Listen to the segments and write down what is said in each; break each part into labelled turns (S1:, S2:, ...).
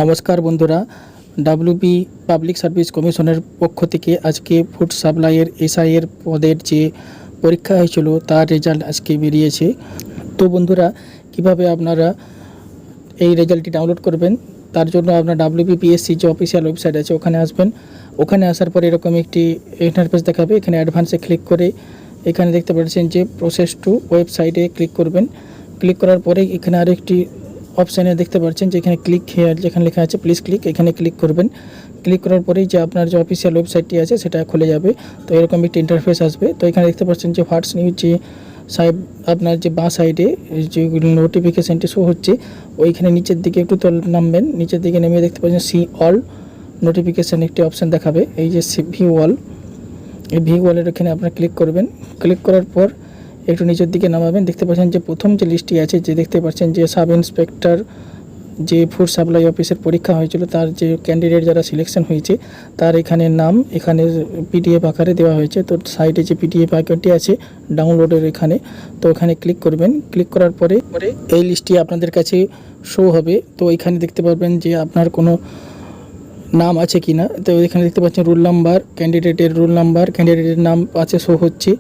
S1: নমস্কার বন্ধুরা, WB public service কমিশনের পক্ষ থেকে আজকে ফুড সাপ্লাইয়ের এসআইয়ের পদের যে পরীক্ষা হয়েছিল তার রেজাল্ট আজকে বেরিয়েছে। তো বন্ধুরা, কিভাবে আপনারা এই রেজাল্টটি ডাউনলোড করবেন তার জন্য আপনার ডাব্লিউবিপিএসসি যে অফিসিয়াল ওয়েবসাইট আছে ওখানে আসবেন। ওখানে আসার পরে এরকম একটি ইন্টারফেস দেখাবে। এখানে অ্যাডভান্সে ক্লিক করে এখানে দেখতে পাচ্ছেন যে প্রসেস টু ওয়েবসাইটে ক্লিক করবেন। ক্লিক করার পরে এখানে আরেকটি অপশানে দেখতে পাচ্ছেন যে এখানে ক্লিক হেয়ার যেখানে লেখা আছে প্লিজ ক্লিক, এখানে ক্লিক করবেন। ক্লিক করার পরেই যে আপনার যে অফিসিয়াল ওয়েবসাইটটি আছে সেটা খুলে যাবে। তো এরকম একটি ইন্টারফেস আসবে। তো এখানে দেখতে পাচ্ছেন যে হোয়াটস নিউজ যে সাইড আপনার যে বাঁ সাইডে যে নোটিফিকেশানটি শো হচ্ছে ওইখানে নিচের দিকে একটু নামবেন। নিচের দিকে নেমে দেখতে পাচ্ছেন সি অল নোটিফিকেশান একটি অপশান দেখাবে। এই যে ভিউ অল, এই ভিউ অলের এখানে আপনার ক্লিক করবেন। ক্লিক করার পর একটু নিচের দিকে নামাবেন। দেখতে পাচ্ছেন যে প্রথম যে লিস্টটি আছে যে দেখতে পাচ্ছেন যে সাব ইন্সপেক্টর যে ফুড সাপ্লাই অফিসের পরীক্ষা হয়েছিল তার যে ক্যান্ডিডেট যারা সিলেকশন হয়েছে তার এখানে নাম এখানে পিডিএফ আকারে দেওয়া হয়েছে। তো সাইডে যে পিডিএফ আইকনটি আছে ডাউনলোডের এখানে, তো এখানে ক্লিক করবেন। ক্লিক করার পরে এই লিস্টটি আপনাদের কাছে শো হবে। তো এখানে দেখতে পারবেন যে আপনার কোনো নাম আছে কি না। তো এখানে দেখতে পাচ্ছেন রোল নাম্বার, ক্যান্ডিডেটের রোল নাম্বার, ক্যান্ডিডেটের নাম আছে শো হচ্ছে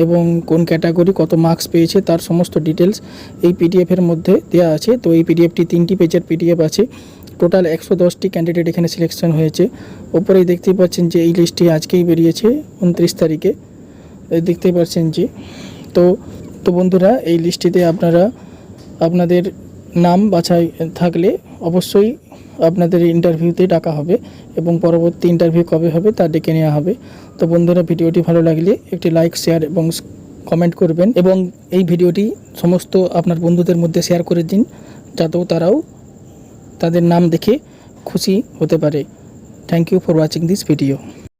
S1: এবং কোন ক্যাটাগরি কত মার্কস পেয়েছে তার সমস্ত ডিটেলস এই পিডিএফের মধ্যে দেওয়া আছে। তো এই পিডিএফটি 3টি পেজের পিডিএফ আছে। টোটাল 110টি ক্যান্ডিডেট এখানে সিলেকশন হয়েছে। ওপরেই দেখতেই পাচ্ছেন যে এই লিস্টটি আজকেই বেরিয়েছে 29 তারিখে। দেখতেই পাচ্ছেন যে তো বন্ধুরা, এই লিস্টটিতে আপনারা আপনাদের নাম বাছাই থাকলে অবশ্যই আপনাদের ইন্টারভিউতে ডাকা হবে এবং পরবর্তী ইন্টারভিউ কবে হবে তা ডেকে নেওয়া হবে। তো বন্ধুরা, ভিডিওটি ভালো লাগলে একটি লাইক, শেয়ার এবং কমেন্ট করবেন এবং এই ভিডিওটি সমস্ত আপনার বন্ধুদের মধ্যে শেয়ার করে দিন যাতেও তারাও তাদের নাম দেখে খুশি হতে পারে। Thank you for watching this video.